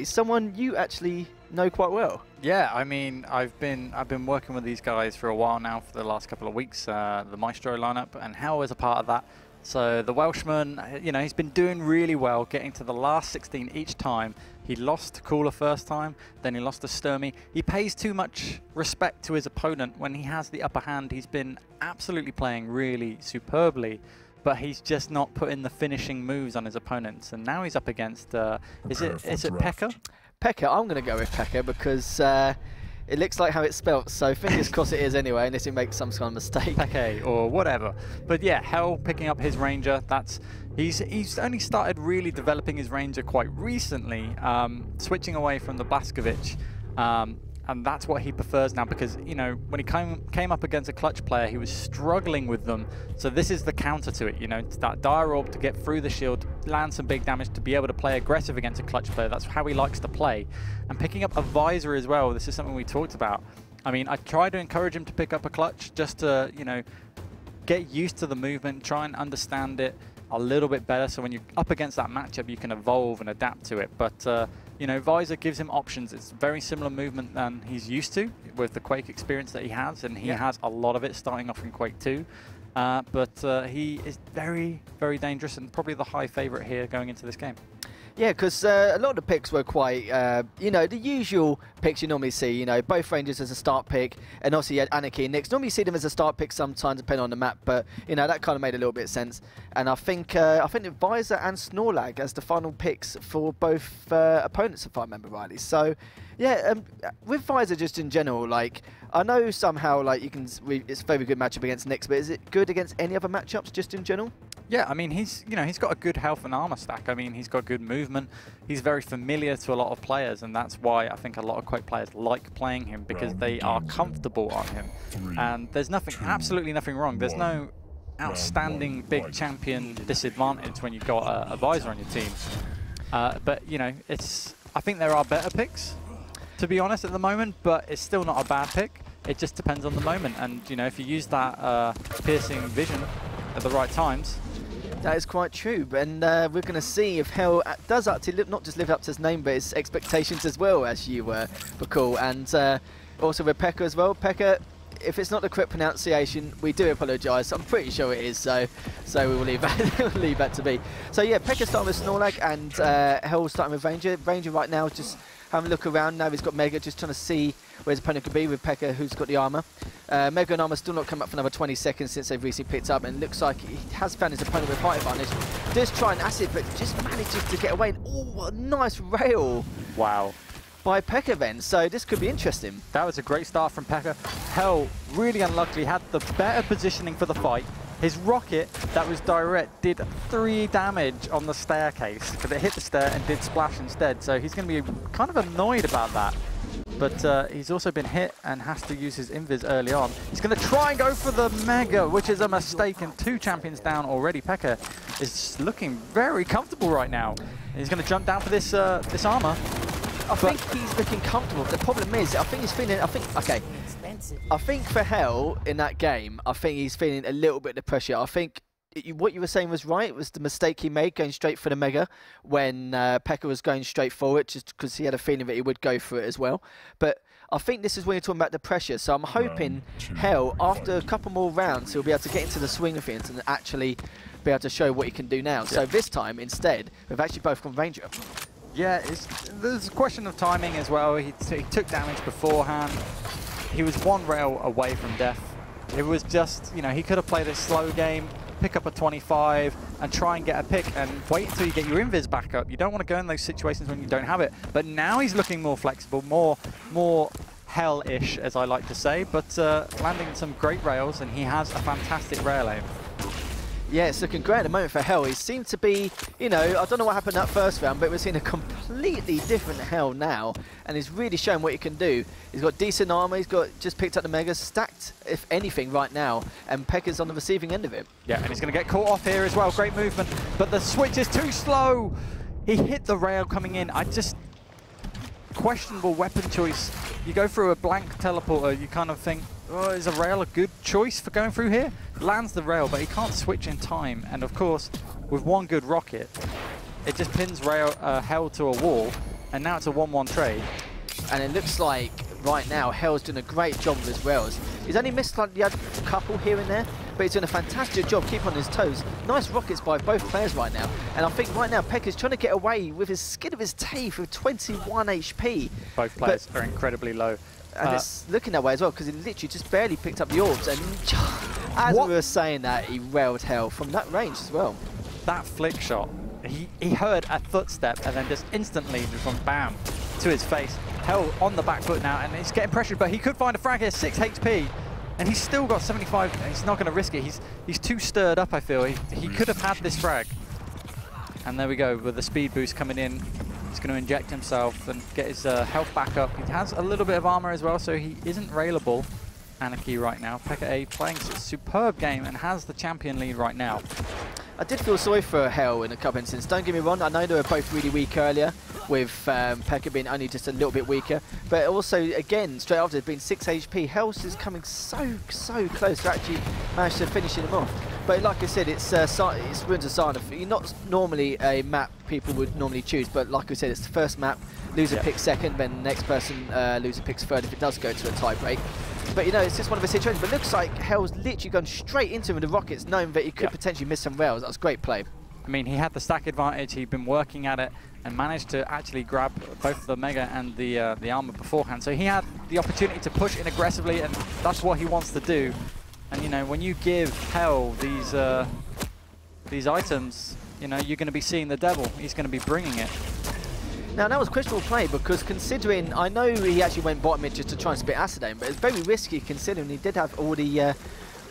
is someone you actually know quite well. Yeah, I mean, I've been working with these guys for a while now, for the last couple of weeks, the Maestro lineup, and Hell is a part of that. So the Welshman, you know, he's been doing really well, getting to the last 16 each time. He lost to Cooler first time, then he lost to Sturmy. He pays too much respect to his opponent when he has the upper hand. He's been absolutely playing really superbly, but he's just not putting the finishing moves on his opponents. And now he's up against, is it Pecka? Pecka, I'm going to go with Pecka because it looks like how it's spelt, so fingers crossed it is anyway, unless he makes some kind of mistake. Pecka or whatever. But yeah, Hell picking up his Ranger. He's only started really developing his Ranger quite recently, switching away from the Blaskovich. And that's what he prefers now, because, you know, when he came up against a clutch player, he was struggling with them. So this is the counter to it, you know, that Dire Orb to get through the shield, land some big damage to be able to play aggressive against a clutch player. That's how he likes to play. And picking up a Visor as well, this is something we talked about. I mean, I try to encourage him to pick up a clutch just to, you know, get used to the movement, try and understand it a little bit better, so when you're up against that matchup, you can evolve and adapt to it. But you know, Visor gives him options. It's very similar movement than he's used to with the Quake experience that he has, and he has a lot of it starting off in Quake 2. But he is very, very dangerous and probably the high favorite here going into this game. Yeah, because a lot of the picks were quite, you know, the usual picks you normally see. You know, both Rangers as a start pick, and also you had Anarchy and Nyx. Normally you see them as a start pick sometimes, depending on the map, but you know that kind of made a little bit of sense. And I think the Visor and Snorlag as the final picks for both opponents, if I remember rightly. So yeah, with Visor just in general, like I know somehow like it's a very good matchup against Nyx, but is it good against any other matchups just in general? Yeah, I mean, he's got a good health and armor stack. I mean, he's got good movement. He's very familiar to a lot of players, and that's why I think a lot of Quake players like playing him, because they are comfortable on him. And there's absolutely nothing wrong. There's no outstanding big champion disadvantage when you've got a Visor on your team. But, you know, I think there are better picks, to be honest, at the moment, but it's still not a bad pick. It just depends on the moment. And, you know, if you use that piercing vision at the right times. That is quite true, and we're going to see if Hell does actually not just live up to his name, but his expectations as well, as you recall. And also with Pecka as well. Pecka, if it's not the correct pronunciation, we do apologise. I'm pretty sure it is, so we will leave that, we'll leave that to be. So yeah, Pecka starting with Snorlag, and Hell starting with Ranger. Ranger right now is just having a look around. Now he's got Mega, just trying to see where his opponent could be with Pecka, who's got the armour. Mega and armour still not come up for another 20 seconds since they've recently picked up, and it looks like he has found his opponent with height advantage. Does try an acid, but just manages to get away. And oh, a nice rail! Wow. By Pecka then, so this could be interesting. That was a great start from Pecka. Hell, really unluckily, had the better positioning for the fight. His rocket that was direct did 3 damage on the staircase, but it hit the stair and did splash instead, so he's going to be kind of annoyed about that. But he's also been hit and has to use his invis early on. He's going to try and go for the Mega, which is a mistake, and 2 champions down already. Pecka is looking very comfortable right now. He's going to jump down for this armor. I think he's looking comfortable. The problem is, I think he's feeling, okay. I think for Hell in that game, I think he's feeling a little bit of the pressure. I think what you were saying was right. It was the mistake he made going straight for the Mega when Pecka was going straight for it, just because he had a feeling that he would go for it as well. But I think this is when you're talking about the pressure. So I'm hoping Hell, after a couple more rounds, he'll be able to get into the swing of things and actually be able to show what he can do now. Yeah. So this time, instead, we've actually both gone Ranger. Yeah, there's a question of timing as well. He took damage beforehand. He was 1 rail away from death. It was just, you know, he could have played a slow game, pick up a 25 and try and get a pick and wait until you get your invis back up. You don't want to go in those situations when you don't have it. But now he's looking more flexible, more Hell-ish, as I like to say, but landing some great rails, and he has a fantastic rail aim. Yeah, it's looking great at the moment for Hell. He seemed to be, you know, I don't know what happened that first round, but we're seeing a completely different Hell now, and he's really showing what he can do. He's got decent armor, he's got just picked up the Mega, stacked, if anything, right now, and Pekka's on the receiving end of it. Yeah, and he's going to get caught off here as well. Great movement, but the switch is too slow. He hit the rail coming in. Questionable weapon choice. You go through a blank teleporter, you kind of think, oh, is a rail a good choice for going through here? Lands the rail, but he can't switch in time. And of course, with one good rocket, it just pins Hell to a wall, and now it's a 1-1 trade. And it looks like right now Hell's doing a great job with his rails. He's only missed like the odd couple here and there, but he's doing a fantastic job keeping on his toes. Nice rockets by both players right now. And I think right now Pekka's trying to get away with his skin of his teeth with 21 HP. Both players are incredibly low. And it's looking that way as well, because he literally just barely picked up the orbs. And as we were saying that, he railed Hell from that range as well. That flick shot, he heard a footstep and then just instantly just went bam to his face. Hell on the back foot now, and he's getting pressured, but he could find a frag here, 6 HP. And he's still got 75, he's not going to risk it. He's too stirred up, I feel. He could have had this frag. And there we go, with the speed boost coming in. He's going to inject himself and get his health back up. He has a little bit of armor as well, so he isn't railable. Anarchy right now. Pekka A playing a superb game and has the champion lead right now. I did feel sorry for Hell in a couple instances. Don't get me wrong, I know they were both really weak earlier, with Pekka being only just a little bit weaker. But also, again, straight after it being 6 HP, Hell's is coming so close to actually manage to finishing him off. But like I said, it's Ruins of Sarnath. Not normally a map people would normally choose, but like I said, it's the first map. Loser picks second, then the next person loser picks third if it does go to a tie break. But you know, it's just one of the situations. But it looks like Hell's literally gone straight into him with the rockets, knowing that he could potentially miss some rails. That was great play. I mean, he had the stack advantage. He'd been working at it and managed to actually grab both the Mega and the armor beforehand. So he had the opportunity to push in aggressively, and that's what he wants to do. And you know, when you give Hell these items, you know, you're going to be seeing the devil. He's going to be bringing it. Now that was questionable play, because considering, I know he actually went bottom mid just to try and spit Acetane, but it's very risky considering he did have all the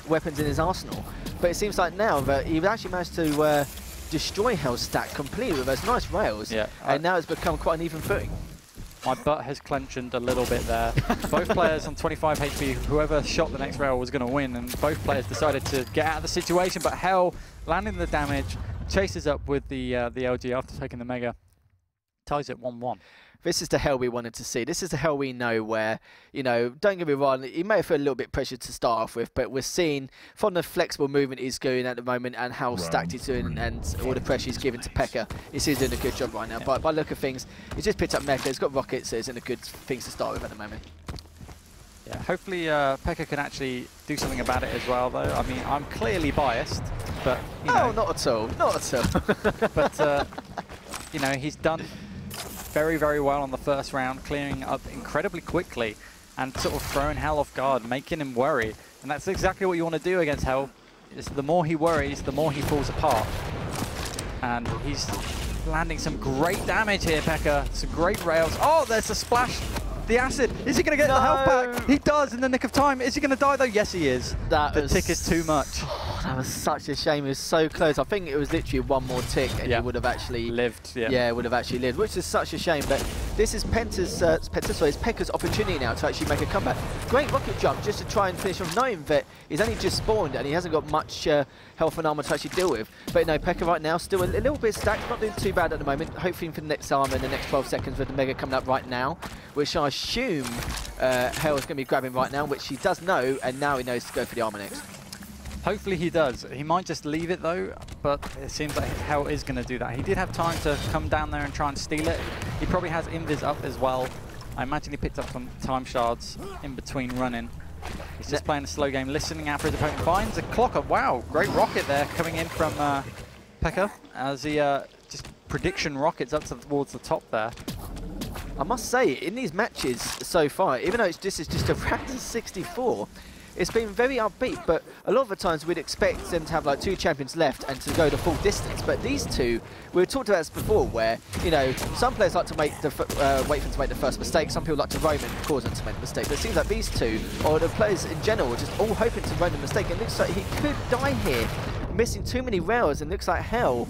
weapons in his arsenal. But it seems like now that he actually managed to destroy Hell's stack completely with those nice rails, and now it's become quite an even footing. My butt has clenched a little bit there. Both players on 25 HP, whoever shot the next rail was going to win, and both players decided to get out of the situation, but Hell landing the damage, chases up with the LG after taking the Mega. Ties it 1-1. This is the Hell we wanted to see. This is the Hell we know where, you know, don't get me wrong, he may have felt a little bit pressured to start off with, but we're seeing from the flexible movement he's doing at the moment and how stacked he's doing and all the pressure he's giving to Pekka. He's doing a good job right now. But by look of things, he's just picked up Mecha, he's got rockets, so he's in a good things to start with at the moment. Yeah, hopefully Pekka can actually do something about it as well, though. I mean, I'm clearly biased, but, you know. Oh, not at all. Not at all. But, you know, he's done very well on the first round, clearing up incredibly quickly and sort of throwing Hell off guard, making him worry. And that's exactly what you want to do against Hell. Is the more he worries, the more he falls apart. And he's landing some great damage here, Pekka. Some great rails. Oh, there's a splash. The acid. Is he going to get the health back? He does in the nick of time. Is he going to die, though? Yes, he is. The tick is too much. Oh, that was such a shame. It was so close. I think it was literally one more tick and he would have actually lived. Yeah, would have actually lived, which is such a shame. But this is Pekka's opportunity now to actually make a comeback. Great rocket jump just to try and finish him, knowing that he's only just spawned and he hasn't got much health and armor to actually deal with. But no, Pekka right now still a little bit stacked, not doing too bad at the moment. Hopefully for the next armor in the next 12 seconds with the Mega coming up right now, which I assume Hell is going to be grabbing right now, which he does know, and now he knows to go for the armor next. Hopefully he does. He might just leave it though, but it seems like Hell is going to do that. He did have time to come down there and try and steal it. He probably has Invis up as well. I imagine he picked up some time shards in between running. He's just playing a slow game, listening out for his opponent. Finds a clocker. Wow, great rocket there coming in from Pekka as he just prediction rockets up towards the top there. I must say, in these matches so far, even though this is just a random 64, it's been very upbeat, but a lot of the times we'd expect them to have like 2 champions left and to go the full distance. But these two, we've talked about this before, where, you know, some players like to make the wait for them to make the first mistake, some people like to roam and cause them to make the mistake. But it seems like these two, or the players in general, are just all hoping to roam the mistake. And it looks like he could die here, missing too many rails, and looks like Hell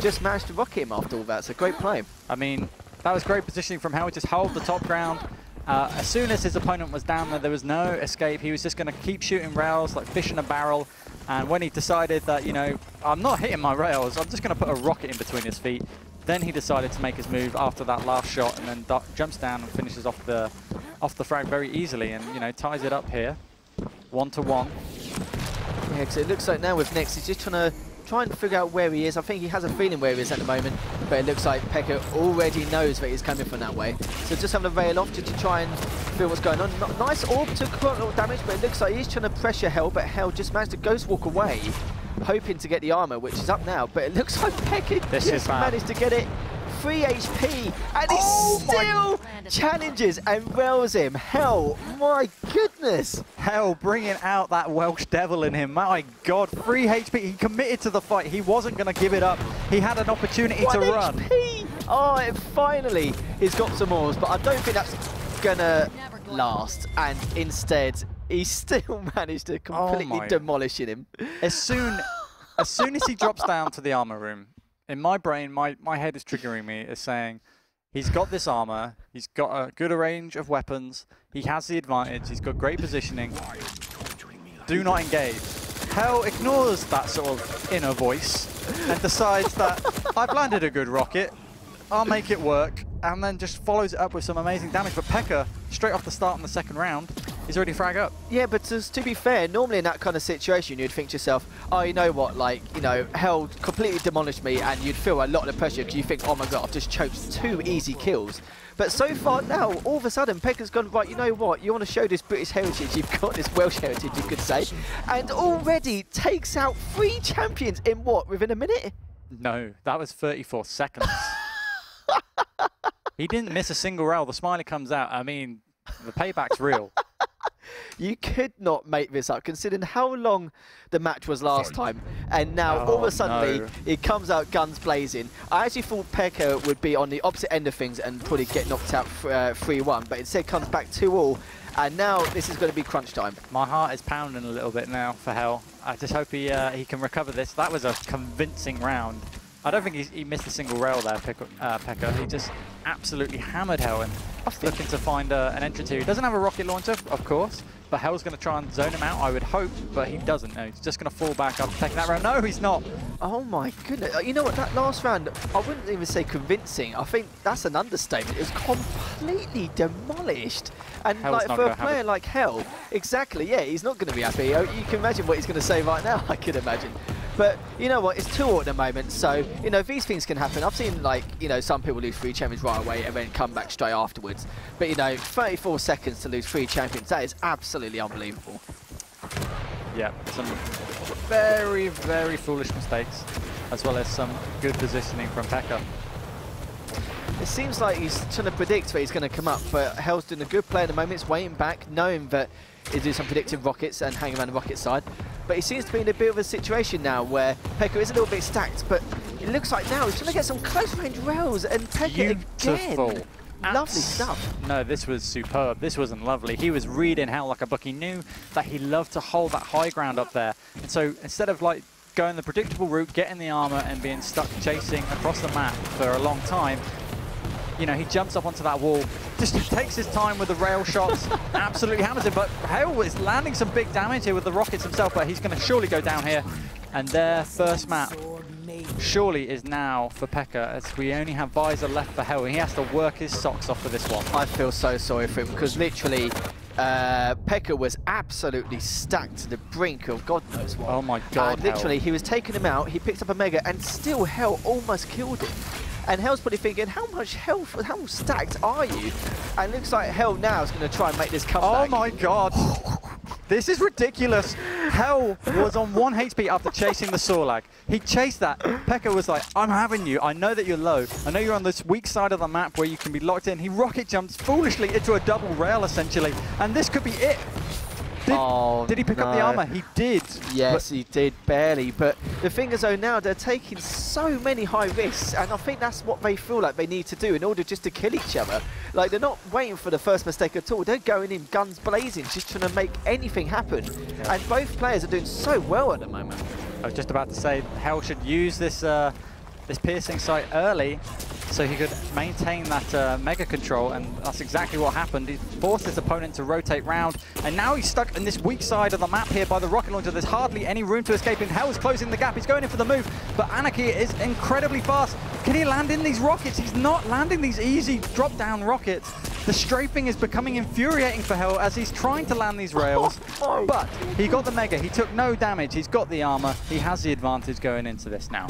just managed to rocket him after all that. It's a great play. I mean, that was great positioning from Hell, just hold the top ground. As soon as his opponent was down there, there was no escape. He was just going to keep shooting rails like fish in a barrel. And when he decided that, you know, I'm not hitting my rails, I'm just going to put a rocket in between his feet, then he decided to make his move after that last shot and then jumps down and finishes off the frag very easily and, you know, ties it up here. 1-1. Yeah, because it looks like now with Nex, he's just trying to figure out where he is. I think he has a feeling where he is at the moment. but it looks like Pecka already knows that he's coming from that way. So just having a rail off just to try and feel what's going on. Nice orb took quite a lot of damage, but it looks like he's trying to pressure Hell, but Hell just managed to ghost walk away, hoping to get the armor, which is up now. But it looks like Pecka just managed to get it. 3 HP, and he still challenges and rails him. Hell, my goodness. Hell, bringing out that Welsh devil in him. My God, 3 HP. He committed to the fight. He wasn't going to give it up. He had an opportunity to run. HP. Oh, and finally, he's got some ores, but I don't think that's going to last. And instead, he still managed to completely demolish him. As soon as he drops down to the armor room, in my brain, my head is triggering me as saying, he's got this armor, he's got a good range of weapons, he has the advantage, he's got great positioning. Do not engage. Hell ignores that sort of inner voice and decides that I've landed a good rocket, I'll make it work, and then just follows it up with some amazing damage. But Pecka, straight off the start in the second round, is already frag up. Yeah, but to be fair, normally in that kind of situation, you'd think to yourself, oh, you know what, like, you know, Hell completely demolished me, and you'd feel a lot of pressure because you think, oh my God, I've just choked 2 easy kills. But so far now, all of a sudden, Pekka's gone, right, you know what, you want to show this British heritage, you've got this Welsh heritage, you could say, and already takes out 3 champions in what, within a minute? No, that was 34 seconds. He didn't miss a single rail. The smiley comes out. I mean, the payback's real. You could not make this up, considering how long the match was last time. And now, all of a sudden, it comes out guns blazing. I actually thought Pecka would be on the opposite end of things and probably get knocked out 3-1, but instead comes back 2-all. And now this is going to be crunch time. My heart is pounding a little bit now for Hell. I just hope he can recover this. That was a convincing round. I don't think he missed a single rail there, Pecka. He just absolutely hammered Hell and looking to find an entrance here. He doesn't have a rocket launcher, of course, but Hell's going to try and zone him out, I would hope, but he doesn't. No, he's just going to fall back after taking that round. No, he's not. Oh my goodness. You know what, that last round, I wouldn't even say convincing. I think that's an understatement. It was completely demolished. And like for a player like Hell, exactly, yeah, he's not going to be happy. You can imagine what he's going to say right now, I can imagine. But you know what, it's 2-all at the moment, so you know these things can happen. I've seen, like, you know, some people lose 3 champions right away and then come back straight afterwards. But you know, 34 seconds to lose 3 champions, that is absolutely unbelievable. Yeah, some very, very foolish mistakes, as well as some good positioning from Pecka. It seems like he's trying to predict where he's going to come up, but Hell's doing a good play at the moment. It's waiting back, knowing that he'll do some predictive rockets and hang around the rocket side. But he seems to be in a bit of a situation now where Pecka is a little bit stacked, but it looks like now he's trying to get some close range rails, and Pecka again. Lovely stuff. No, this was superb. This wasn't lovely. He was reading Hell like a book. He knew that he loved to hold that high ground up there. And so instead of like going the predictable route, getting the armor and being stuck chasing across the map for a long time, you know, he jumps up onto that wall, just takes his time with the rail shots, absolutely hammers it. But Hell is landing some big damage here with the rockets himself, but he's going to surely go down here. And their first map surely is now for Pecka, as we only have Visor left for Hell. He has to work his socks off for this one. I feel so sorry for him, because literally Pecka was absolutely stacked to the brink of God knows what. Oh my God, literally, he was taking him out, he picked up a Mega, and still Hell almost killed him. And Hell's probably thinking, how much health, how stacked are you? And it looks like Hell now is going to try and make this comeback. Oh my God. This is ridiculous. Hell was on 1 HP after chasing the Sorlag. He chased that. Pecka was like, I'm having you. I know that you're low. I know you're on this weak side of the map where you can be locked in. He rocket jumps foolishly into a double rail, essentially. And this could be it. Did he pick up the armor? He did. Yes, he did, barely. But the thing is, though, now they're taking so many high risks, and I think that's what they feel like they need to do in order just to kill each other. Like, they're not waiting for the first mistake at all. They're going in guns blazing, just trying to make anything happen. Yeah. And both players are doing so well at the moment. I was just about to say, Hell should use this this piercing sight early, so he could maintain that mega control, and that's exactly what happened. He forced his opponent to rotate round, and now he's stuck in this weak side of the map here by the rocket launcher. There's hardly any room to escape, and Hell is closing the gap. He's going in for the move, but Anarchy is incredibly fast. Can he land in these rockets? He's not landing these easy drop-down rockets. The strafing is becoming infuriating for Hell as he's trying to land these rails, but he got the mega. He took no damage. He's got the armor. He has the advantage going into this now.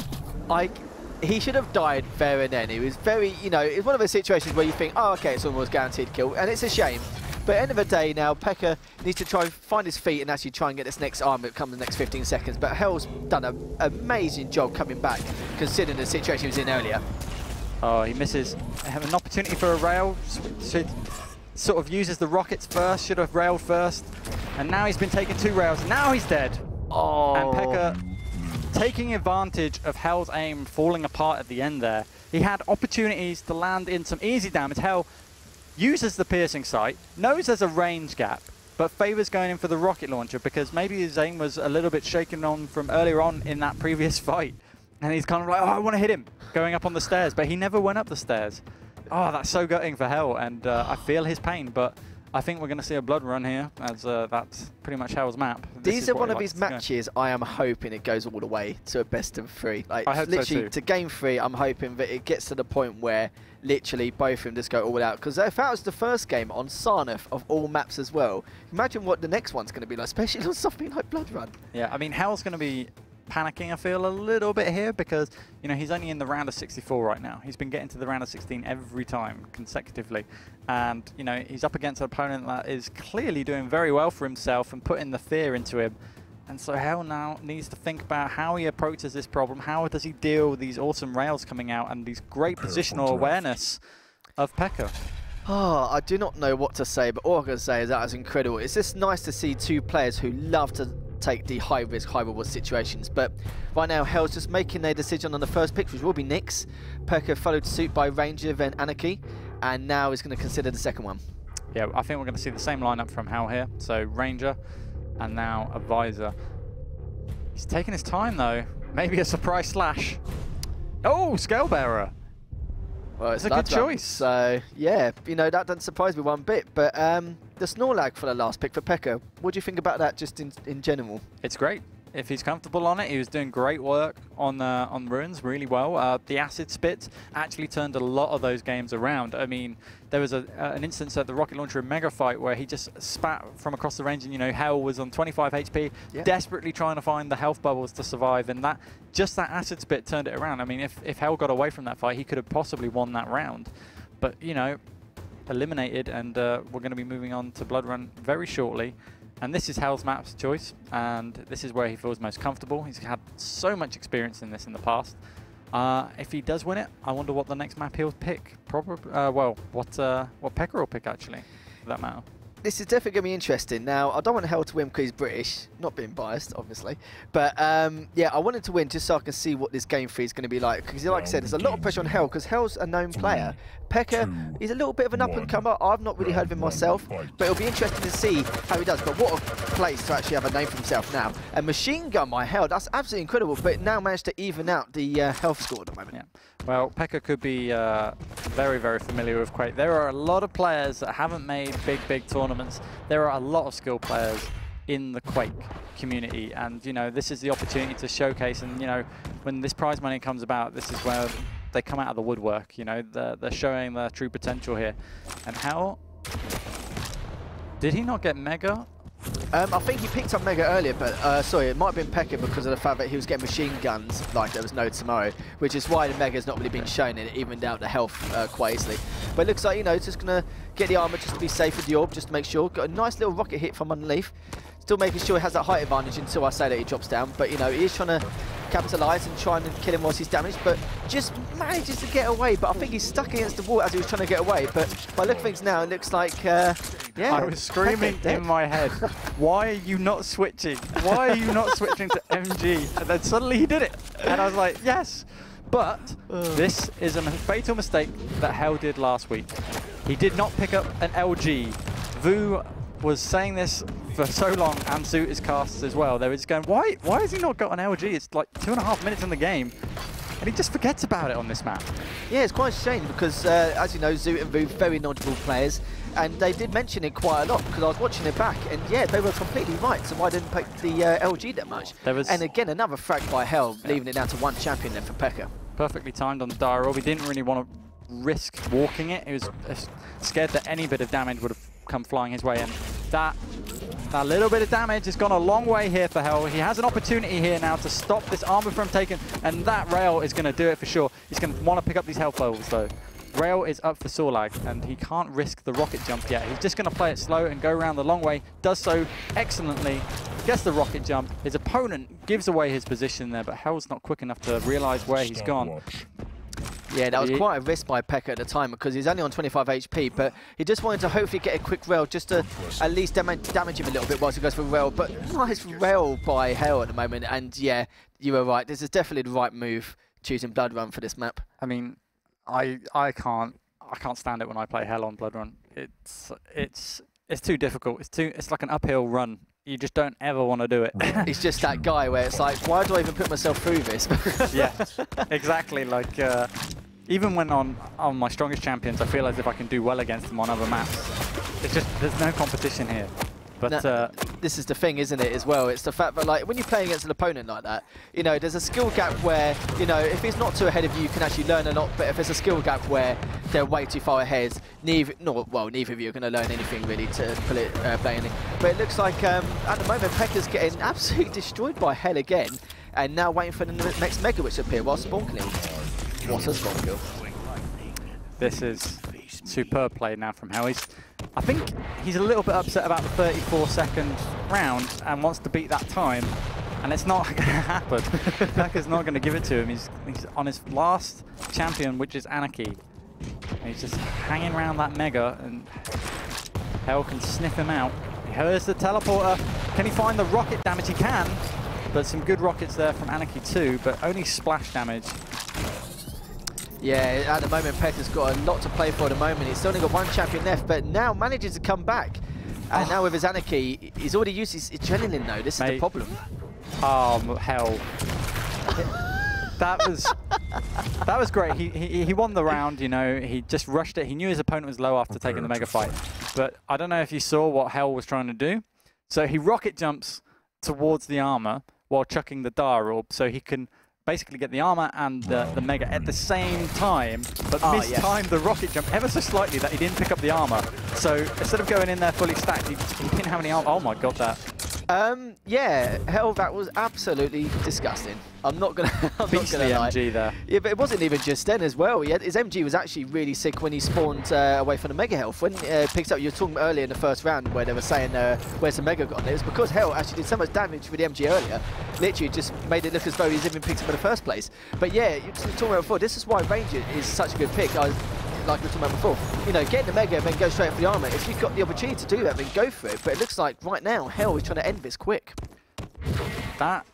he should have died there and then. It was very, you know, it's one of those situations where you think, oh, okay, it's almost guaranteed kill, and it's a shame. But at the end of the day now, Pecka needs to try and find his feet and actually try and get this next arm that comes in the next 15 seconds. But Hell's done an amazing job coming back, considering the situation he was in earlier. Oh, he misses. Have an opportunity for a rail. Should sort of uses the rockets first, should have railed first. And now he's been taking 2 rails, and now he's dead. Oh. And Pecka taking advantage of Hell's aim falling apart at the end there. He had opportunities to land in some easy damage. Hell uses the piercing sight, knows there's a range gap, but favors going in for the rocket launcher because maybe his aim was a little bit shaken on from earlier on in that previous fight. And he's kind of like, oh, I want to hit him, going up on the stairs, but he never went up the stairs. Oh, that's so gutting for Hell, and I feel his pain, but I think we're going to see a blood run here, as that's pretty much Hell's map. These are one of his matches I am hoping it goes all the way to a best of 3. Like, I hope literally, so too. to game 3, I'm hoping that it gets to the point where literally both of them just go all out. Because if that was the first game on Sarnath of all maps as well, imagine what the next one's going to be like, especially on something like Blood Run. Yeah, I mean, Hell's going to be panicking, I feel, a little bit here because, you know, he's only in the round of 64 right now. He's been getting to the round of 16 every time consecutively. And, you know, he's up against an opponent that is clearly doing very well for himself and putting the fear into him. And so Hell now needs to think about how he approaches this problem. How does he deal with these awesome rails coming out and these great positional awareness of Pecka? Oh, I do not know what to say, but all I can say is that was incredible. It's just nice to see 2 players who love to take the high-risk, high-reward situations. But right now, Hell's just making a decision on the first pick, which will be Nyx. Pecka followed suit by Ranger, then Anarchy, and now he's going to consider the second one. Yeah, I think we're going to see the same lineup from Hell here. So Ranger, and now Advisor. He's taking his time, though. Maybe a surprise slash. Oh, Scalebearer. Well, it's a good choice. So, yeah, you know, that doesn't surprise me one bit. But the Snorlag for the last pick for Pecka, what do you think about that just in general? It's great. If he's comfortable on it, he was doing great work on Ruins really well. The Acid Spit actually turned a lot of those games around. I mean, there was an instance at the Rocket Launcher and Mega Fight where he just spat from across the range and, you know, Hell was on 25 HP, desperately trying to find the health bubbles to survive, and that Acid Spit turned it around. I mean, if Hell got away from that fight, he could have possibly won that round. But, you know, eliminated, and we're going to be moving on to Blood Run very shortly. And this is Hell's map's choice, and this is where he feels most comfortable. He's had so much experience in this in the past. If he does win it, I wonder what the next map he'll pick. Probably, well, what Pecka will pick, actually, for that matter. This is definitely going to be interesting. Now, I don't want Hell to win because he's British, not being biased, obviously. But, yeah, I wanted to win just so I can see what this game 3 is going to be like. Because, like I said, there's a lot of pressure on Hell because Hell's a known player. Pecka, he's a little bit of an up-and-comer. I've not really heard of him myself, but it'll be interesting to see how he does. But what a place to actually have a name for himself now. And Machine Gun, my Hell, that's absolutely incredible. But now managed to even out the health score at the moment. Yeah. Well, Pecka could be very, very familiar with Quake. There are a lot of players that haven't made big tournaments. There are a lot of skilled players in the Quake community, and, you know, this is the opportunity to showcase. And, you know, when this prize money comes about, this is where they come out of the woodwork. You know, they're showing their true potential here. And Hell, did he not get Mega? I think he picked up Mega earlier, but sorry, it might have been Pecka because of the fact that he was getting machine guns like there was no tomorrow, which is why the Mega's not really been shown, and it evened out the health quite easily. But it looks like, you know, it's just going to get the armor just to be safe with the orb, just to make sure. Got a nice little rocket hit from underneath. Still making sure he has that height advantage until I say that he drops down. But, you know, he is trying to capitalise and try and kill him whilst he's damaged, but just manages to get away. But I think he's stuck against the wall as he was trying to get away. But by look at things now, it looks like, yeah. I was screaming in my head, why are you not switching? Why are you not switching to MG? And then suddenly he did it. And I was like, yes. But this is a fatal mistake that Hell did last week. He did not pick up an LG. Vu was saying this for so long, and Zoot is cast as well. They were just going, why has he not got an LG? It's like 2.5 minutes in the game, and he just forgets about it on this map. Yeah, it's quite a shame because, as you know, Zoot and Vu, very knowledgeable players, and they did mention it quite a lot because I was watching it back, and yeah, they were completely right. So why didn't pick the LG that much? And again, another frag by Hell, leaving it down to 1 champion then for Pecka. Perfectly timed on the dire orb. He didn't really want to risk walking it. He was scared that any bit of damage would have come flying his way, and that That little bit of damage has gone a long way here for Hell. He has an opportunity here now to stop this armor from taking, and that rail is going to do it for sure. He's going to want to pick up these health levels though. Rail is up for Sorlag, and he can't risk the rocket jump yet. He's just going to play it slow and go around the long way. Does so excellently. Gets the rocket jump. His opponent gives away his position there, but Hell's not quick enough to realize where he's gone. Yeah, that was quite a risk by Pecka at the time because he's only on 25 HP, but he just wanted to hopefully get a quick rail just to at least damage him a little bit whilst he goes for rail. But nice rail by Hell at the moment, and yeah, you were right. This is definitely the right move, choosing Blood Run for this map. I mean, I can't stand it when I play Hell on Blood Run. It's too difficult. It's like an uphill run. You just don't ever want to do it. He's just that guy where it's like, why do I even put myself through this? Yeah, exactly. Like even when on my strongest champions, I feel as if I can do well against them on other maps. It's just there's no competition here. But now, this is the thing, isn't it, as well? It's the fact that, like, when you're playing against an opponent like that, you know, there's a skill gap where, you know, if he's not too ahead of you, you can actually learn a lot. But if there's a skill gap where they're way too far ahead, neither of you are going to learn anything really to play anything. But it looks like at the moment, Pekka's getting absolutely destroyed by Hell again, and now waiting for the next Mega Witch to appear while spawn killing. What a spawn kill! This is superb play now from Hell. I think he's a little bit upset about the 34-second round and wants to beat that time, and it's not going to happen. Pekka's not going to give it to him. He's on his last champion, which is Anarchy. And he's just hanging around that Mega, and Hell can sniff him out. Here's the teleporter. Can he find the rocket damage? He can, but some good rockets there from Anarchy too, but only splash damage. Yeah, at the moment, Pekka's got a lot to play for at the moment. He's only got one champion left, but now manages to come back. And now with his Anarchy, he's already used his adrenaline, though. This is the problem. Oh, Hell. That was great. He won the round, you know. He just rushed it. He knew his opponent was low after taking the Mega Fight. But I don't know if you saw what Hell was trying to do. So he rocket jumps towards the armor while chucking the Dire Orb, so he can basically get the armor and the Mega at the same time, but mistimed the rocket jump ever so slightly that he didn't pick up the armor. So instead of going in there fully stacked, he didn't have any armor. Oh my god, that. Yeah, Hell, that was absolutely disgusting. I'm not gonna lie. MG there. Yeah, but it wasn't even just then as well. His MG was actually really sick when he spawned away from the Mega Health. When picks up, you were talking earlier in the first round where they were saying where's the Mega gone? It was because Hell actually did so much damage with the MG earlier. Literally just made it look as though he's even picked up in the first place. But yeah, you were talking about before, this is why Ranger is such a good pick. Like we were talking about before, you know, get the Mega and then go straight for the armor. If you've got the opportunity to do that, then go for it. But it looks like right now, Hell is trying to end this quick. That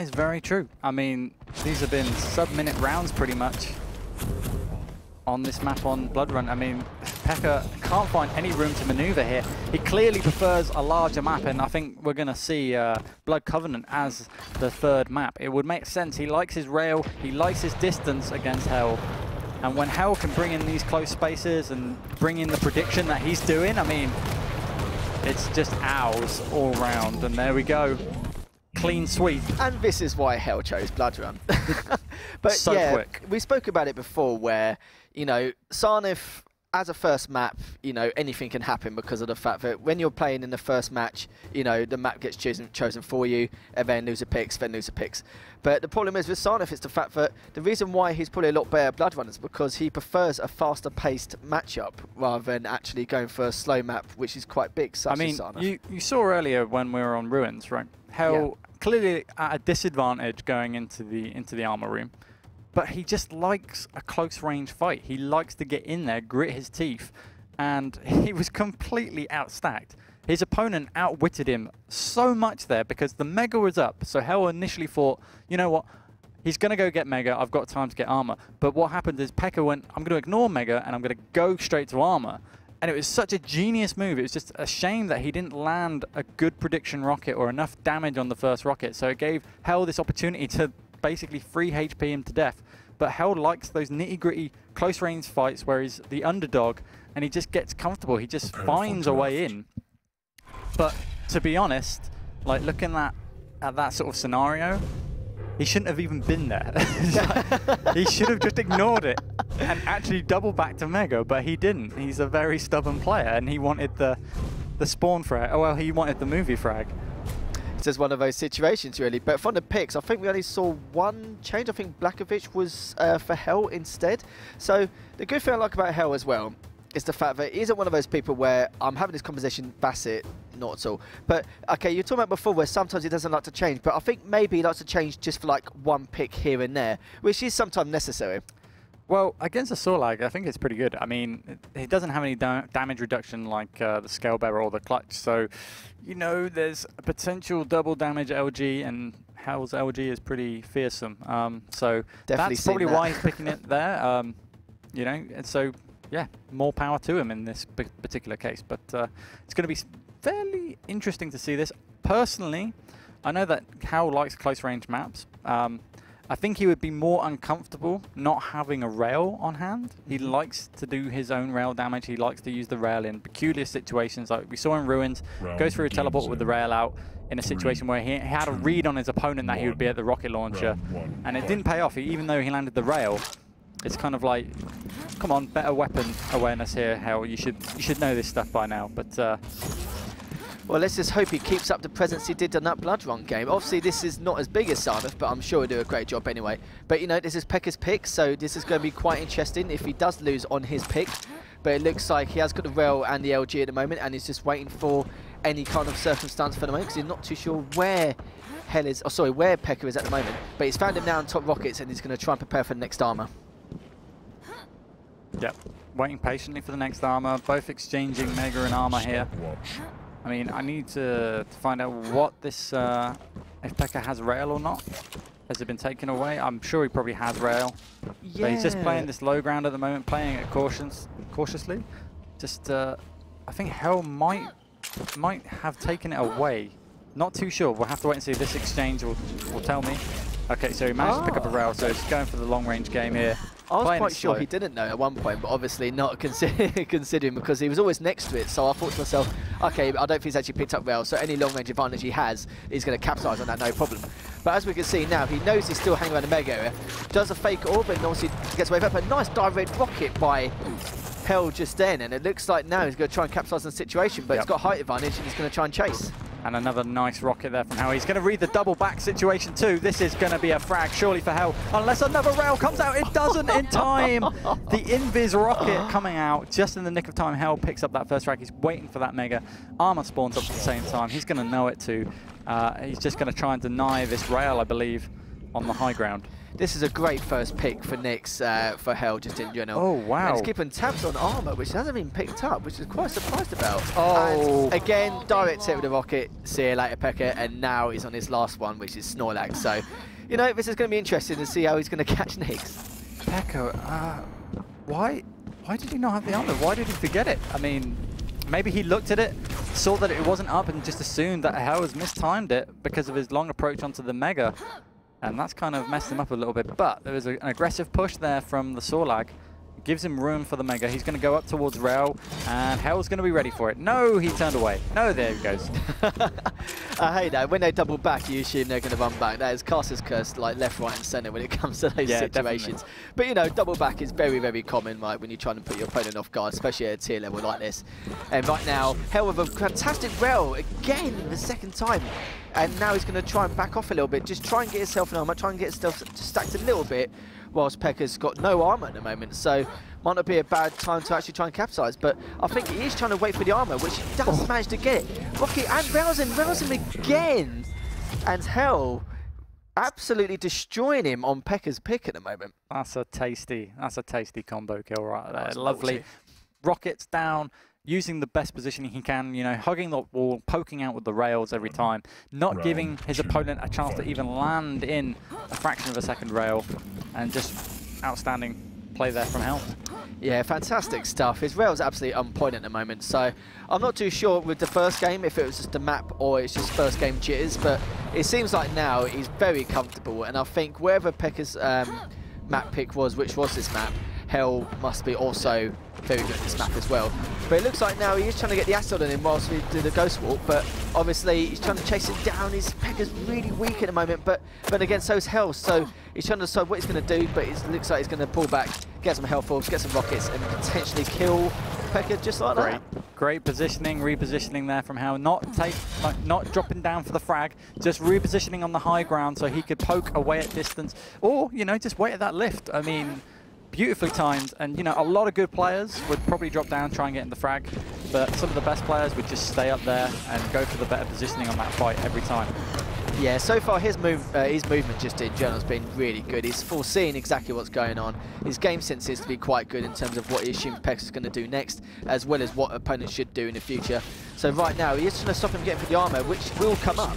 is very true. I mean, these have been sub-minute rounds pretty much on this map on Blood Run. I mean, Pekka can't find any room to maneuver here. He clearly prefers a larger map, and I think we're going to see Blood Covenant as the third map. It would make sense. He likes his rail, he likes his distance against Hell. And when Hell can bring in these close spaces and bring in the prediction that he's doing, I mean, it's just ours all round. And there we go. Clean sweep. And this is why Hell chose Blood Run. But so yeah, quick. We spoke about it before where, you know, Sarnif, as a first map, you know, anything can happen because of the fact that when you're playing in the first match, you know, the map gets chosen for you, and then loser picks. But the problem is with Sarnif, it's the fact that the reason why he's probably a lot better at Blood Run is because he prefers a faster paced matchup rather than actually going for a slow map, which is quite big, such I mean, as Sarnif. you saw earlier when we were on Ruins, right? Hell clearly at a disadvantage going into the armor room. But he just likes a close range fight. He likes to get in there, grit his teeth, and he was completely outstacked. His opponent outwitted him so much there because the Mega was up. So Hell initially thought, you know what, he's going to go get Mega, I've got time to get armor. But what happened is Pekka went, I'm going to ignore Mega and I'm going to go straight to armor. And it was such a genius move. It was just a shame that he didn't land a good prediction rocket or enough damage on the first rocket. So it gave Hell this opportunity to basically free HP him to death. But Hell likes those nitty-gritty close-range fights where he's the underdog and he just gets comfortable. He just finds a way in. But to be honest, like looking at that sort of scenario, he shouldn't have even been there. He should have just ignored it and actually double back to Mega, but he didn't. He's a very stubborn player and he wanted the the spawn frag. Oh, well, he wanted the movie frag. It's just one of those situations, really. But from the picks, I think we only saw one change. I think Blackovic was for Hell instead. So the good thing I like about Hell as well is the fact that he isn't one of those people where I'm having this conversation, Bassett, not at all. But, okay, you're talking about before where sometimes he doesn't like to change, but I think maybe he likes to change just for like one pick here and there, which is sometimes necessary. Well, against a Sorlag, I think it's pretty good. I mean, he doesn't have any damage reduction like the Scale Bearer or the Clutch, so, you know, there's a potential double damage LG, and Hell's LG is pretty fearsome. So Definitely that's probably that. why he's picking it there. You know, and so, yeah, more power to him in this particular case. But it's going to be fairly interesting to see this. Personally, I know that Hell likes close-range maps. I think he would be more uncomfortable not having a rail on hand. He likes to do his own rail damage. He likes to use the rail in peculiar situations, like we saw in Ruins. Goes through a teleport with the rail out in a situation where he had a read on his opponent that he would be at the rocket launcher, and it didn't pay off. Even though he landed the rail, it's kind of like, come on, better weapon awareness here, Hell. You should know this stuff by now. But well, let's just hope he keeps up the presence he did on that Blood Run game. Obviously, this is not as big as Sarnath, but I'm sure he'll do a great job anyway. But, you know, this is Pekka's pick, so this is going to be quite interesting if he does lose on his pick. But it looks like he has got the rail and the LG at the moment, and he's just waiting for any kind of circumstance for the moment, because he's not too sure where Hell is, where Pekka is at the moment. But he's found him now on top rockets, and he's going to try and prepare for the next armor. Yep, waiting patiently for the next armor, both exchanging Mega and armor here. I mean, I need to find out what this, if Pekka has rail or not. Has it been taken away? I'm sure he probably has rail. Yeah. But he's just playing this low ground at the moment, playing it cautiously. Just, I think Hell might have taken it away. Not too sure. We'll have to wait and see. This exchange will tell me. Okay, so he managed to pick up a rail, so he's going for the long range game here. I was quite sure he didn't know at one point, but obviously not considering because he was always next to it. So I thought to myself, okay, I don't think he's actually picked up rail, so any long range advantage he has, he's going to capitalise on that, no problem. But as we can see now, he knows he's still hanging around the mega area, does a fake orb, and obviously gets away with it. But nice direct rocket by Hell just then, and it looks like now he's going to try and capitalise on the situation, but he's got height advantage and he's going to try and chase. And another nice rocket there from Hell. He's going to read the double back situation too. This is going to be a frag, surely, for Hell. Unless another rail comes out. It doesn't in time. The invis rocket coming out just in the nick of time. Hell picks up that first frag. He's waiting for that mega. Armor spawns up at the same time. He's going to know it too. He's just going to try and deny this rail, I believe, on the high ground. This is a great first pick for Nyx, for Hell, just in general. Oh, wow. And he's keeping tabs on armor, which hasn't been picked up, which is quite surprised about. Oh. And again, direct hit with the rocket. See you later, Pekka. And now he's on his last one, which is Snorlax. So, you know, this is going to be interesting to see how he's going to catch Nyx. Pekka, why did he not have the armor? Why did he forget it? I mean, maybe he looked at it, saw that it wasn't up, and just assumed that Hell has mistimed it because of his long approach onto the mega. And that's kind of messed him up a little bit. But there was an aggressive push there from the Sorlag. Gives him room for the mega. He's going to go up towards rail, and Hell's going to be ready for it. No, he turned away. No, there he goes. I hate that. When they double back, you assume they're going to run back. That is Caster's curse, like left, right, and centre when it comes to those situations. Definitely. But you know, double back is very, very common, right, when you're trying to put your opponent off guard, especially at a tier level like this. And right now, Hell with a fantastic rail again, the second time. And now he's going to try and back off a little bit. Just try and get himself an armor, try and get himself stacked a little bit, whilst Pekka's got no armor at the moment. So might not be a bad time to actually try and capitalise. But I think he is trying to wait for the armor, which he does manage to get it. Rocket and rails him again. And Hell absolutely destroying him on Pekka's pick at the moment. That's a tasty combo kill right there. Lovely. Rockets down. Using the best positioning he can, you know, hugging the wall, poking out with the rails every time, not giving his opponent a chance to even land in a fraction of a second rail, and just outstanding play there from Hell. Yeah, fantastic stuff. His rail's absolutely on point at the moment, so I'm not too sure with the first game if it was just the map or it's just first game jitters, but it seems like now he's very comfortable, and I think wherever Pekka's map pick was, which was this map, Hell must be also very good at this map as well. But it looks like now he is trying to get the acid on him whilst we do the ghost walk, but obviously he's trying to chase him down. His Pekka's really weak at the moment, but again, so is Hell. So he's trying to decide what he's going to do, but it looks like he's going to pull back, get some health orbs, get some rockets, and potentially kill Pecka just like that. Great positioning, repositioning there from Hell. Not dropping down for the frag, just repositioning on the high ground so he could poke away at distance, or, you know, just wait at that lift. I mean, beautifully timed, and, you know, a lot of good players would probably drop down, try and get in the frag, but some of the best players would just stay up there and go for the better positioning on that fight every time. Yeah, so far his movement just in general has been really good. He's foreseeing exactly what's going on. His game sense seems to be quite good in terms of what he assumes Pecka's going to do next, as well as what opponents should do in the future. So right now, he is trying to stop him getting for the armor, which will come up.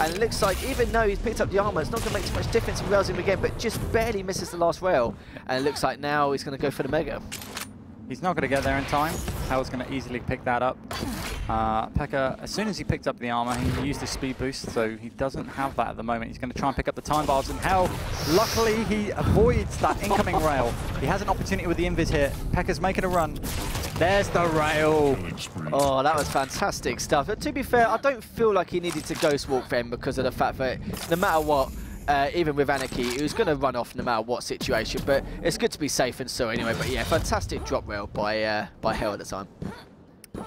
And it looks like even though he's picked up the armor, it's not going to make too much difference if he rails him again, but just barely misses the last rail. And it looks like now he's going to go for the Mega. He's not going to get there in time. Hell's going to easily pick that up. Pecka, as soon as he picked up the armor, he used his speed boost, so he doesn't have that at the moment. He's going to try and pick up the time bars, and Hell, luckily, he avoids that incoming rail. He has an opportunity with the invis here. Pekka's making a run. There's the rail. Oh, that was fantastic stuff. But to be fair, I don't feel like he needed to ghost walk them because of the fact that no matter what, even with Anarchy, he was going to run off no matter what situation. But it's good to be safe and so anyway. But yeah, fantastic drop rail by Hell at the time.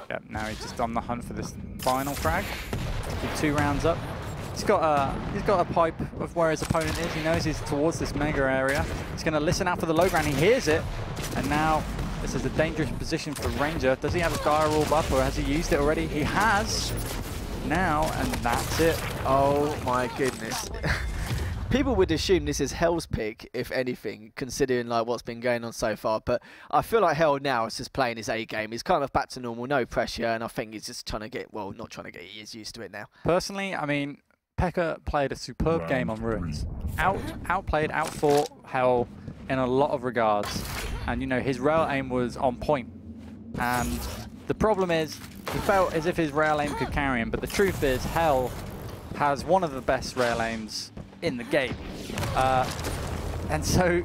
Yep, now he's just on the hunt for this final frag. Keep 2 rounds up. He's got a pipe of where his opponent is. He knows he's towards this mega area. He's going to listen out for the low ground. He hears it, and now this is a dangerous position for Ranger. Does he have his dire orb up, or has he used it already? He has now, and that's it. Oh my goodness. People would assume this is Hell's pick, if anything, considering like what's been going on so far. But I feel like Hell now is just playing his A game. He's kind of back to normal, no pressure, and I think he's just trying to get, well, not trying to get, he is used to it now. Personally, I mean, Pecka played a superb game on Ruins. Outplayed, outfought Hell in a lot of regards. And, you know, his rail aim was on point. And the problem is, he felt as if his rail aim could carry him. But the truth is, Hell has one of the best rail aims in the game. And so,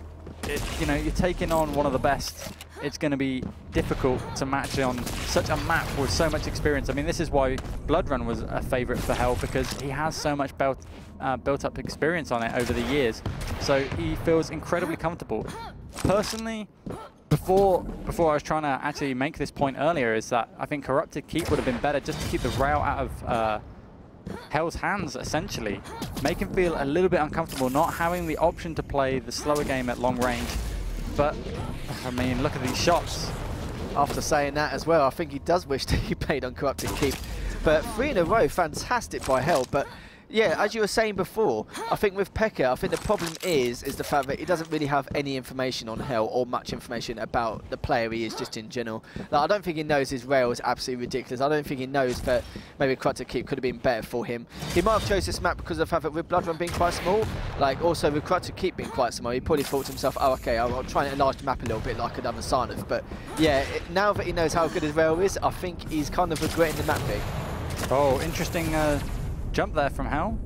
you know, you're taking on one of the best. It's going to be difficult to match on such a map with so much experience. I mean, this is why Blood Run was a favorite for Hell, because he has so much built up experience on it over the years. So he feels incredibly comfortable. Personally, before I was trying to actually make this point earlier, is that I think Corrupted Keep would have been better just to keep the rail out of Hell's hands, essentially. Make him feel a little bit uncomfortable, not having the option to play the slower game at long range. But, I mean, look at these shots. After saying that as well, I think he does wish that he played on Corrupted Keep. But 3 in a row, fantastic by Hell. But yeah, as you were saying before, I think with Pecka, I think the problem is the fact that he doesn't really have any information on Hell or much information about the player he is just in general. Like, I don't think he knows his rail is absolutely ridiculous. I don't think he knows that maybe Corrupted Keep could have been better for him. He might have chose this map because of the fact that with Blood Run being quite small, like also with Corrupted Keep being quite small, he probably thought to himself, oh okay, I'll try and enlarge the map a little bit like I've done with Sarnath. But yeah, now that he knows how good his rail is, I think he's kind of regretting the map pick. Oh, interesting jump there from Hell.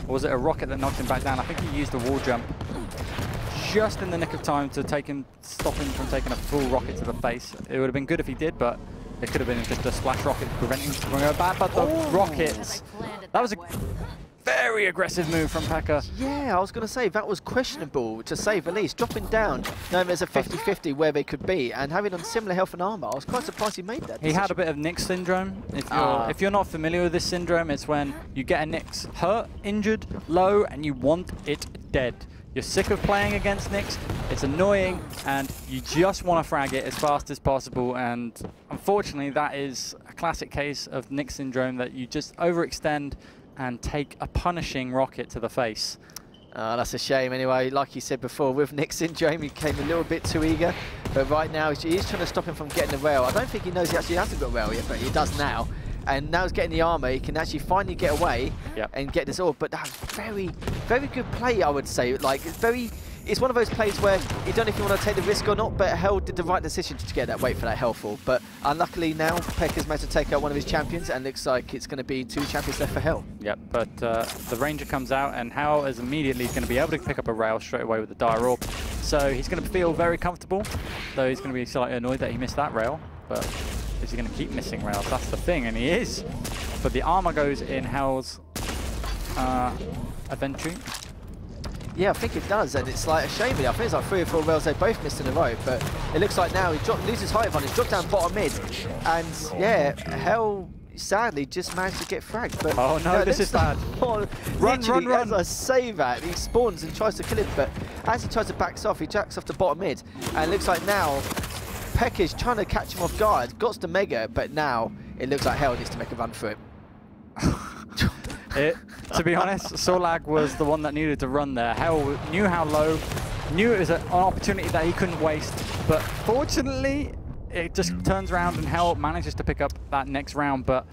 Or was it a rocket that knocked him back down? I think he used a wall jump just in the nick of time to stop him from taking a full rocket to the face. It would have been good if he did, but it could have been just a splash rocket preventing him from going back. But the rockets, that was a very aggressive move from Pecka. Yeah, I was going to say, that was questionable, to say the least. Dropping down, knowing there's a 50-50 where they could be, and having on similar health and armor, I was quite surprised he made that decision. He had a bit of Nyx syndrome. If you're not familiar with this syndrome, it's when you get a Nyx hurt, injured, low, and you want it dead. You're sick of playing against Nyx, it's annoying, and you just want to frag it as fast as possible, and unfortunately that is a classic case of Nyx syndrome, that you just overextend and take a punishing rocket to the face. That's a shame anyway. Like you said before, with Nyx syndrome, he came a little bit too eager. But right now, he's trying to stop him from getting the rail. I don't think he knows he actually hasn't got rail yet, but he does now. And now he's getting the armor. He can actually finally get away and get this orb. But that's very, very good play, I would say. Like, it's one of those plays where you don't know if you want to take the risk or not, but Hell did the right decision to get that wait for that Hellfall. But unluckily now, Pekka's managed to take out one of his champions, and looks like it's going to be 2 champions left for Hell. Yep, but the Ranger comes out, and Hell is immediately going to be able to pick up a rail straight away with the dire orb. So he's going to feel very comfortable, though he's going to be slightly annoyed that he missed that rail. But is he going to keep missing rails? That's the thing, and he is. But the armor goes in Hell's inventory. Yeah, I think it does, and it's like a shame. I think it's like 3 or 4 rails they both missed in a row, but it looks like now he loses height advantage, dropped down bottom mid, and yeah, Hell sadly just managed to get fragged. But oh no, this is bad. Run! As I say that, he spawns and tries to kill him, but as he tries to back off, he jacks off to bottom mid, and it looks like now Pecka is trying to catch him off guard, got to Mega, but now it looks like Hell needs to make a run for it. To be honest, Solag was the one that needed to run there. Hell knew how low, knew it was an opportunity that he couldn't waste, but fortunately, it just turns around and Hell manages to pick up that next round. But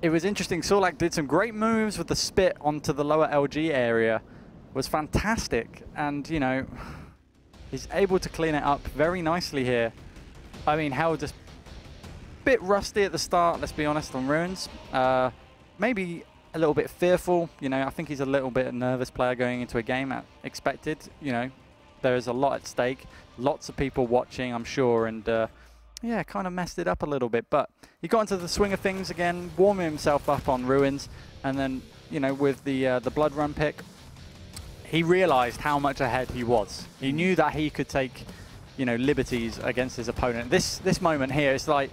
it was interesting. Solag did some great moves with the spit onto the lower LG area. Was fantastic, and you know, he's able to clean it up very nicely here. I mean, Hell just a bit rusty at the start, let's be honest, on Ruins. Maybe a little bit fearful, you know. I think he's a little bit a nervous player going into a game, expected. You know, there is a lot at stake, lots of people watching, I'm sure, and yeah, kind of messed it up a little bit. But he got into the swing of things again, warming himself up on Ruins, and then, you know, with the Blood Run pick, he realized how much ahead he was. He knew that he could take, you know, liberties against his opponent. This moment here, it's like,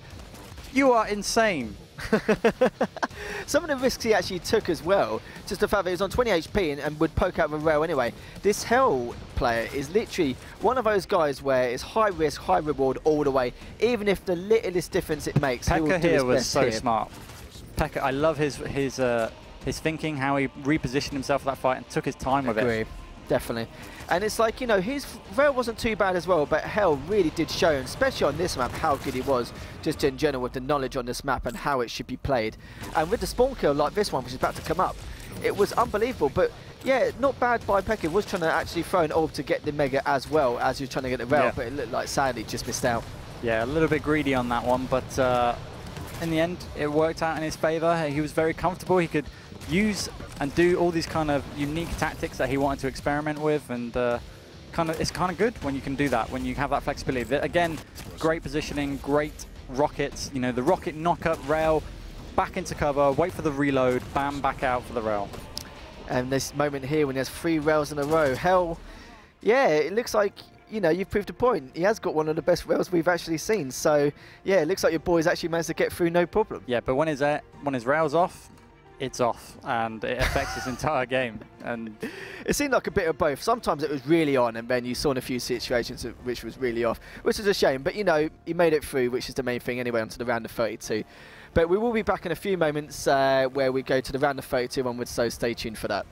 you are insane. Some of the risks he actually took as well, just the fact that he was on 20 HP and would poke out of a rail anyway. This Hell player is literally one of those guys where it's high risk, high reward all the way, even if the littlest difference it makes. Pecka here was so smart. Pecka, I love his thinking, how he repositioned himself for that fight and took his time with it. Definitely. And it's like, you know, his rail wasn't too bad as well, but Hell really did show, especially on this map, how good he was, just in general, with the knowledge on this map and how it should be played. And with the spawn kill like this one, which is about to come up, it was unbelievable. But yeah, not bad by Pecka. He was trying to actually throw an orb to get the Mega as well as he was trying to get the rail, but it looked like sadly just missed out. Yeah, a little bit greedy on that one, but in the end, it worked out in his favor. He was very comfortable. He could use and do all these kind of unique tactics that he wanted to experiment with, and it's kind of good when you can do that, when you have that flexibility. Again, great positioning, great rockets. You know, the rocket knock up rail, back into cover, wait for the reload, bam, back out for the rail. And this moment here when he has 3 rails in a row, Hell, yeah, it looks like, you know, you've proved a point. He has got one of the best rails we've actually seen. So yeah, it looks like your boys actually managed to get through no problem. Yeah, but when his rail's off, it's off, and it affects his entire game. And it seemed like a bit of both. Sometimes it was really on, and then you saw in a few situations which was really off, which is a shame. But you know, he made it through, which is the main thing anyway, onto the round of 32. But we will be back in a few moments where we go to the round of 32 onwards, so stay tuned for that.